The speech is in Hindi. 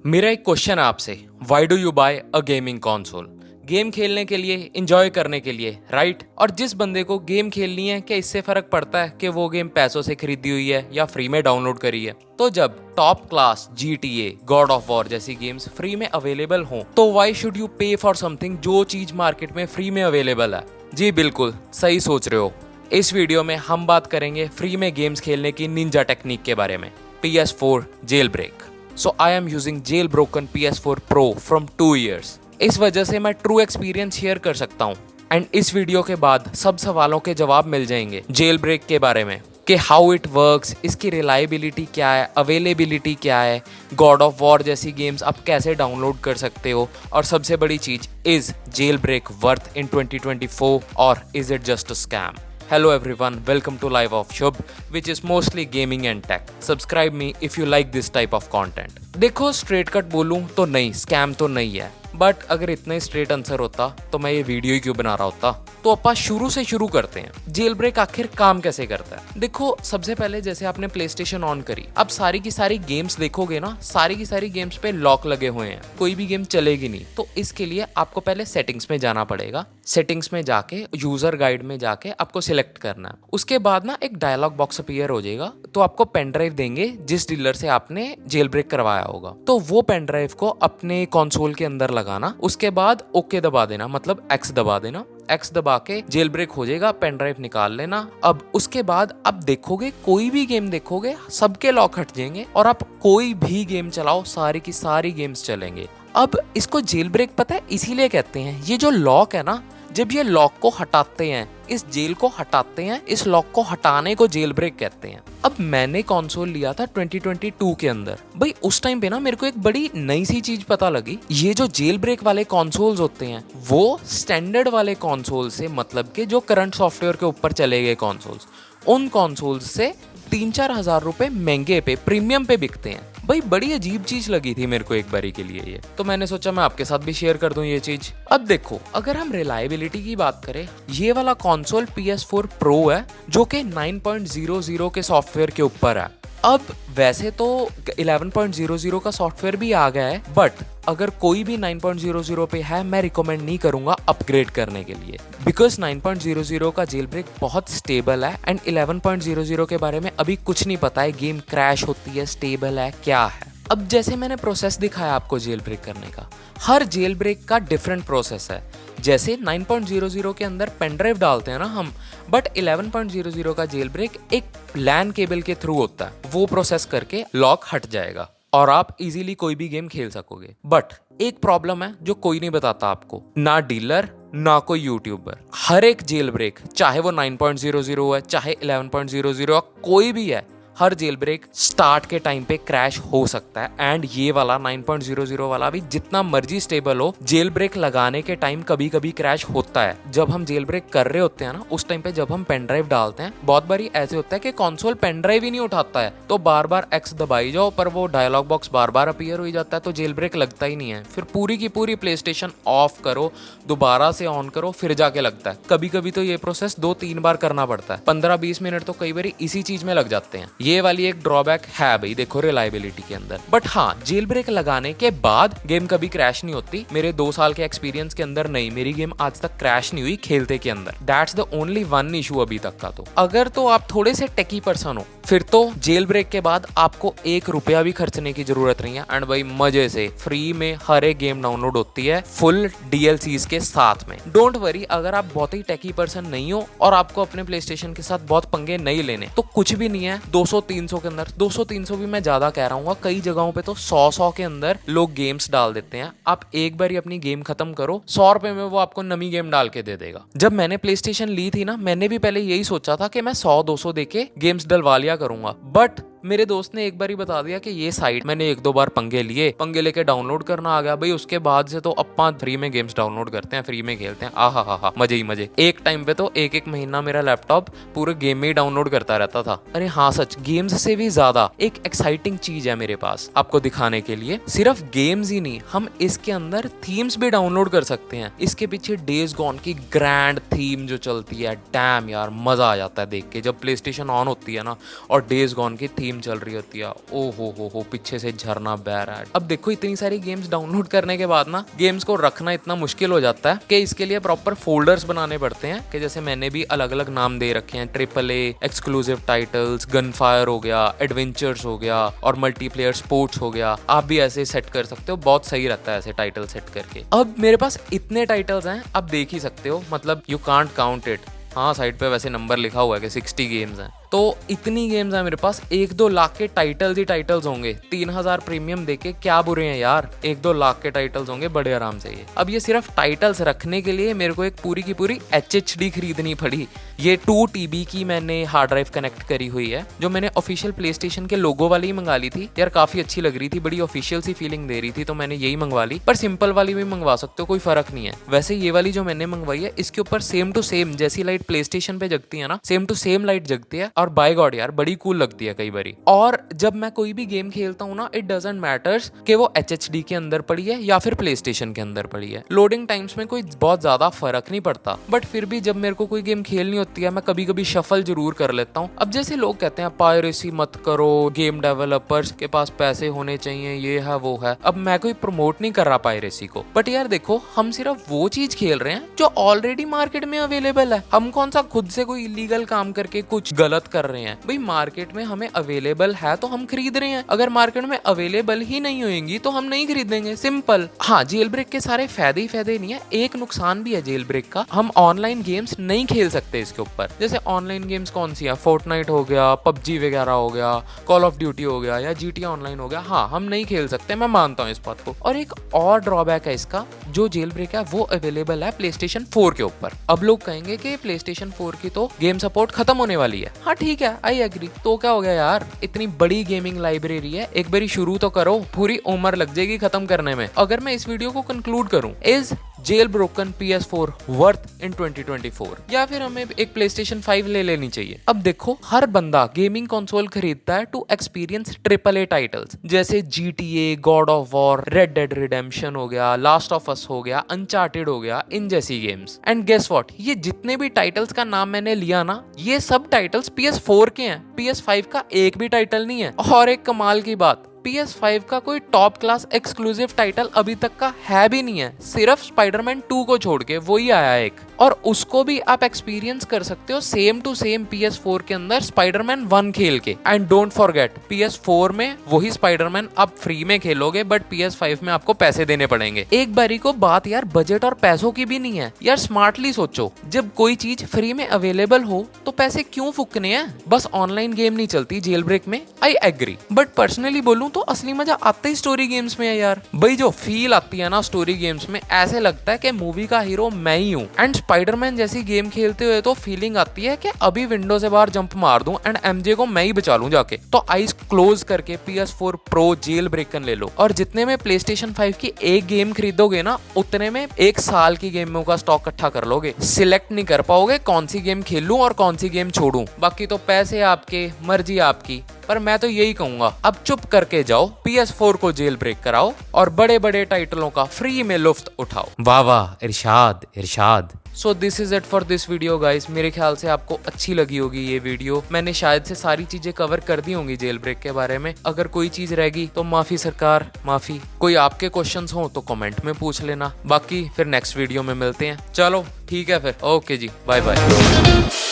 मेरा एक क्वेश्चन है आपसे। Why do you buy a gaming console? Game खेलने के लिए, इंजॉय करने के लिए, राइट? और जिस बंदे को गेम खेलनी है, क्या इससे फर्क पड़ता है कि वो गेम पैसों से खरीदी हुई है या फ्री में डाउनलोड करी है? तो जब top class GTA, God of war जैसी गेम्स फ्री में अवेलेबल हों, तो वाई शुड यू पे फॉर समथिंग जो चीज मार्केट में फ्री में अवेलेबल है? जी बिल्कुल सही सोच रहे हो। इस वीडियो में हम बात करेंगे फ्री में गेम्स खेलने की निंजा टेक्निक के बारे में, PS4 jailbreak. So I am using jailbroken PS4 Pro from 2 years। इस वजह से मैं ट्रू एक्सपीरियंस शेयर कर सकता हूँ एंड इस वीडियो के बाद सब सवालों के जवाब मिल जाएंगे जेल ब्रेक के बारे में कि हाउ इट वर्क्स, इसकी रिलायबिलिटी क्या है, अवेलेबिलिटी क्या है, गॉड ऑफ वॉर जैसी गेम्स आप कैसे डाउनलोड कर सकते हो, और सबसे बड़ी चीज, is jailbreak worth in 2024 और is it just a scam? Hello everyone, welcome to Live of Shubh, which is mostly gaming and tech. Subscribe me if you like this type of content. देखो स्ट्रेट कट बोलूं तो नहीं, स्कैम तो नहीं है, बट अगर इतना ही स्ट्रेट आंसर होता तो मैं ये वीडियो ही क्यों बना रहा होता? तो अपन शुरू से शुरू करते हैं। जेल ब्रेक आखिर काम कैसे करता है? देखो, सबसे पहले जैसे आपने प्ले स्टेशन ऑन करी, अब सारी की सारी गेम्स देखोगे ना, सारी की सारी गेम्स पे लॉक लगे हुए हैं, कोई भी गेम चलेगी नहीं। तो इसके लिए आपको पहले सेटिंग्स में जाना पड़ेगा। सेटिंग्स में जाके यूजर गाइड में जाके आपको सिलेक्ट करना है। उसके बाद ना एक डायलॉग बॉक्स अपीयर हो जाएगा, तो आपको पेन ड्राइव देंगे जिस डीलर से आपने जेल ब्रेक करवाया होगा। तो वो पेन ड्राइव को अपने कंसोल के अंदर लगाना, उसके बाद ओके दबा देना, मतलब एक्स दबा देना। एक्स दबा के जेल ब्रेक हो जाएगा, पेन ड्राइव निकाल लेना। अब उसके बाद आप देखोगे, कोई भी गेम देखोगे, सबके लॉक हट जाएंगे और आप कोई भी गेम चलाओ, सारी की सारी गेम्स चलेंगे। अब इसको जेल ब्रेक पता है इसीलिए कहते हैं, ये जो लॉक है ना, जब ये लॉक को हटाते हैं, इस जेल को हटाते हैं, इस लॉक को हटाने को जेल ब्रेक कहते हैं। अब मैंने कंसोल लिया था 2022 के अंदर। भाई उस टाइम पे ना मेरे को एक बड़ी नई सी चीज पता लगी। ये जो जेल ब्रेक वाले कंसोल्स होते हैं, वो स्टैंडर्ड वाले कंसोल से, मतलब के जो करंट सॉफ्टवेयर के ऊपर चले गए कंसोल्स, उन कंसोल्स से 3-4 हजार रुपए महंगे पे, प्रीमियम पे बिकते हैं। भाई बड़ी अजीब चीज लगी थी मेरे को एक बारी के लिए ये, तो मैंने सोचा मैं आपके साथ भी शेयर कर दूं ये चीज। अब देखो, अगर हम रिलायबिलिटी की बात करें, ये वाला कंसोल PS4 Pro है जो कि 9.00 के सॉफ्टवेयर के ऊपर है। अब वैसे तो 11.00 का सॉफ्टवेयर भी आ गया है, बट अगर कोई भी 9.00 पे है, मैं रिकमेंड नहीं करूंगा अपग्रेड करने के लिए, बिकॉज 9.00 का जेल ब्रेक बहुत स्टेबल है एंड 11.00 के बारे में अभी कुछ नहीं पता है, गेम क्रैश होती है, स्टेबल है, क्या है। अब जैसे मैंने प्रोसेस दिखाया आपको जेल ब्रेक करने का, हर जेल ब्रेक का डिफरेंट प्रोसेस है। जैसे 9.00 के अंदर पेन ड्राइव डालते हैं ना हम, बट 11.00 का जेल ब्रेक एक लैन केबल के थ्रू होता है। वो प्रोसेस करके लॉक हट जाएगा और आप इजीली कोई भी गेम खेल सकोगे। बट एक प्रॉब्लम है जो कोई नहीं बताता आपको, ना डीलर ना कोई यूट्यूबर। हर एक जेल ब्रेक, चाहे वो 9.00 है, चाहे 11.00, कोई भी है, हर जेल ब्रेक स्टार्ट के टाइम पे क्रैश हो सकता है। एंड ये वाला 9.00 वाला भी जितना मर्जी स्टेबल हो, जेल ब्रेक लगाने के टाइम कभी कभी क्रैश होता है। जब हम जेल ब्रेक कर रहे होते हैं ना, उस टाइम पे जब हम पेन ड्राइव डालते हैं, बहुत बारी ऐसे होता है कि कंसोल पेन ड्राइव ही नहीं उठाता है, तो बार बार एक्स दबाई जाओ पर वो डायलॉग बॉक्स बार बार अपीयर हो जाता है, तो जेल ब्रेक लगता ही नहीं है। फिर पूरी की पूरी प्ले स्टेशन ऑफ करो, दोबारा से ऑन करो, फिर जाके लगता है। कभी कभी तो ये प्रोसेस 2-3 बार करना पड़ता है, 15-20 मिनट तो कई बार इसी चीज में लग जाते हैं। ये वाली एक ड्रॉबैक है भाई, देखो रिलायबिलिटी के अंदर। बट हाँ, जेल ब्रेक लगाने के बाद गेम कभी क्रैश नहीं होती। मेरे 2 साल के एक्सपीरियंस के अंदर नहीं, मेरी गेम आज तक क्रैश नहीं हुई खेलते के अंदर। That's the only one issue अभी तक का। तो अगर तो आप थोड़े से टेकी पर्सन हो, फिर तो जेल ब्रेक के बाद आपको 1 रुपया भी खर्चने की जरूरत नहीं है एंड भाई मजे से फ्री में हर एक गेम डाउनलोड होती है, फुल DLCs के साथ में। डोंट वरी, अगर आप बहुत ही टेकी पर्सन नहीं हो और आपको अपने प्ले स्टेशन के साथ बहुत पंगे नहीं लेने, तो कुछ भी नहीं है। 200-300 के अंदर, 200-300 भी मैं ज्यादा कह रहा हूँ, कई जगहों पे तो 100 के अंदर लोग गेम्स डाल देते हैं। आप एक बार ही अपनी गेम खत्म करो, 100 रुपए में वो आपको नई गेम डाल के दे देगा। जब मैंने प्ले स्टेशन ली थी ना, मैंने भी पहले यही सोचा था कि मैं 100-200 देके गेम्स डलवा लिया करूंगा, बट मेरे दोस्त ने एक बार ही बता दिया कि ये साइट, मैंने 1-2 बार पंगे लेके डाउनलोड करना आ गया भाई। उसके बाद से तो अपन फ्री में गेम्स डाउनलोड करते हैं, फ्री में खेलते हैं, आहा हा हा, मजे ही मजे। एक टाइम पे तो 1-1 महीना मेरा लैपटॉप पूरे गेम में ही डाउनलोड करता रहता था। अरे हाँ सच, गेम्स से भी ज्यादा एक एक्साइटिंग चीज है मेरे पास आपको दिखाने के लिए। सिर्फ गेम्स ही नहीं, हम इसके अंदर थीम्स भी डाउनलोड कर सकते हैं। इसके पीछे डेज गॉन की ग्रैंड थीम जो चलती है, डैम यार मजा आ जाता है देख के। जब प्ले स्टेशन ऑन होती है ना और डेज गॉन की थीम थीम चल रही होती है, ओ हो पीछे से झरना बह रहा है। अब देखो इतनी सारी गेम्स डाउनलोड करने के बाद ना गेम्स को रखना इतना मुश्किल हो जाता है कि इसके लिए प्रॉपर फोल्डर्स बनाने पड़ते हैं, कि जैसे मैंने भी अलग अलग नाम दे रखे हैं, AAA, exclusive titles, gun fire हो गया, एडवेंचर्स हो गया और मल्टीप्लेयर स्पोर्ट्स हो गया। आप भी ऐसे सेट कर सकते हो, बहुत सही रहता है ऐसे टाइटल सेट करके। अब मेरे पास इतने टाइटल्स हैं, आप देख ही सकते हो, मतलब यू कांट काउंट इट। हाँ, साइड पे वैसे नंबर लिखा हुआ है कि 60 गेम्स हैं, तो इतनी गेम्स हैं मेरे पास। 1-2 लाख के टाइटल्स ही टाइटल्स होंगे। 3000 प्रीमियम देके क्या बुरे हैं यार, 1-2 लाख के टाइटल्स होंगे बड़े आराम से ये। अब ये सिर्फ टाइटल्स रखने के लिए मेरे को एक पूरी की पूरी HHD खरीदनी पड़ी। ये 2 TB की मैंने हार्ड ड्राइव कनेक्ट करी हुई है, जो मैंने ऑफिशियल प्ले स्टेशन के लोगो वाली ही मंगा ली थी यार, काफी अच्छी लग रही थी, बड़ी ऑफिशियल सी फीलिंग दे रही थी, तो मैंने यही मंगवा ली। पर सिंपल वाली भी मंगवा सकते हो, कोई फर्क नहीं है। वैसे ये वाली जो मैंने मंगवाई है, इसके ऊपर सेम टू सेम जैसी लाइट प्ले स्टेशन पे जगती है ना, सेम टू सेम लाइट जगती है, और बाय गॉड यार बड़ी कूल लगती है कई बारी। और जब मैं कोई भी गेम खेलता हूँ ना, इट डजंट मैटर्स कि वो HHD के अंदर पड़ी है या फिर प्ले स्टेशन के अंदर पड़ी है, लोडिंग टाइम्स में कोई बहुत ज्यादा फर्क नहीं पड़ता। बट फिर भी जब मेरे को कोई गेम खेलनी होती है, मैं कभी कभी शफल जरूर कर लेता हूँ। अब जैसे लोग कहते हैं पायरेसी मत करो, गेम डेवलपर्स के पास पैसे होने चाहिए, ये है वो है। अब मैं कोई प्रमोट नहीं कर रहा पायरेसी को, बट यार देखो हम सिर्फ वो चीज खेल रहे हैं जो ऑलरेडी मार्केट में अवेलेबल है। हम कौन सा खुद से कोई इलीगल काम करके कुछ गलत कर रहे हैं। भाई मार्केट में हमें अवेलेबल है तो हम खरीद रहे हैं, अगर मार्केट में अवेलेबल ही नहीं होंगी तो हम नहीं खरीदेंगे, सिंपल। हाँ, जेल ब्रेक के सारे फायदे ही फायदे नहीं है, एक नुकसान भी है जेल ब्रेक का। हम ऑनलाइन गेम्स नहीं खेल सकते इसके ऊपर। जैसे ऑनलाइन गेम्स कौन सी है, फोर्टनाइट हो गया, PUBG वगैरह हो गया, कॉल ऑफ ड्यूटी हो गया या GTA ऑनलाइन हो गया। हाँ, हम नहीं खेल सकते, मैं मानता हूँ इस बात को। और एक और ड्रॉबैक है इसका, जो जेल ब्रेक है वो अवेलेबल है PlayStation 4 के ऊपर। अब लोग कहेंगे कि PlayStation 4 की तो गेम सपोर्ट खत्म होने वाली है। हाँ ठीक है, आई एग्री। तो क्या हो गया यार, इतनी बड़ी गेमिंग लाइब्रेरी है, एक बारी शुरू तो करो, पूरी उम्र लग जाएगी खत्म करने में। अगर मैं इस वीडियो को कंक्लूड करूं, is jailbroken PS4 worth in 2024, या फिर हमें एक PlayStation 5 ले लेनी चाहिए। अब देखो हर बंदा गेमिंग कंसोल खरीदता है टू एक्सपीरियंस AAA टाइटल्स, जैसे GTA, God of war, red dead redemption हो गया, लास्ट ऑफ अस हो गया, अनचार्टेड हो गया, इन जैसी गेम्स। एंड गेस व्हाट, ये जितने भी टाइटल्स का नाम मैंने लिया ना, ये सब टाइटल्स PS4 के हैं, PS5 का एक भी टाइटल नहीं है। और एक कमाल की बात, PS5 का कोई टॉप क्लास एक्सक्लूसिव टाइटल अभी तक का है भी नहीं है, सिर्फ स्पाइडरमैन 2 को छोड़ के वही आया है एक, और उसको भी आप एक्सपीरियंस कर सकते हो सेम टू सेम PS4 के अंदर स्पाइडरमैन 1 खेल के। एंड डोंट फॉरगेट, PS4 में वही स्पाइडरमैन आप फ्री में खेलोगे, बट PS5 में आपको पैसे देने पड़ेंगे। एक बारी को बात यार बजट और पैसों की भी नहीं है यार, स्मार्टली सोचो, जब कोई चीज फ्री में अवेलेबल हो तो पैसे क्यों फूकने हैं। बस ऑनलाइन गेम नहीं चलती जेल ब्रेक में, आई एग्री, बट पर्सनली बोलूं तो असली मजा आता ही स्टोरी गेम्स में है यार। भाई जो फील आती है ना स्टोरी गेम्स में, ऐसे लगता है कि मूवी का हीरो मैं ही हूँ। एंड स्पाइडरमैन जैसी गेम खेलते हुए तो फीलिंग आती है कि अभी विंडो से बाहर जंप मार दूं एंड MJ को मैं ही बचा लूं जाके। तो आईज क्लोज करके PS4 Pro जेल ब्रेकन ले लो, और जितने में PlayStation 5 की एक गेम खरीदोगे ना, उतने में 1 साल की गेमों का स्टॉक इकट्ठा कर लोगे। सिलेक्ट नहीं कर पाओगे कौन सी गेम खेल लूं और कौन सी गेम छोड़ूं। बाकी तो पैसे आपके, मर्जी आपकी, पर मैं तो यही कहूंगा, अब चुप करके जाओ, PS4 को जेल ब्रेक कराओ और बड़े बड़े टाइटलों का फ्री में लुफ्त उठाओ। वाह वाह, इरशाद इरशाद। So this is it for this video guys. मेरे ख्याल से आपको अच्छी लगी होगी ये वीडियो। मैंने शायद से सारी चीजें कवर कर दी होंगी जेल ब्रेक के बारे में। अगर कोई चीज रह गई तो माफी सरकार, माफी। कोई आपके क्वेश्चंस हो तो कमेंट में पूछ लेना, बाकी फिर नेक्स्ट वीडियो में मिलते हैं। चलो ठीक है फिर, ओके जी, बाय बाय।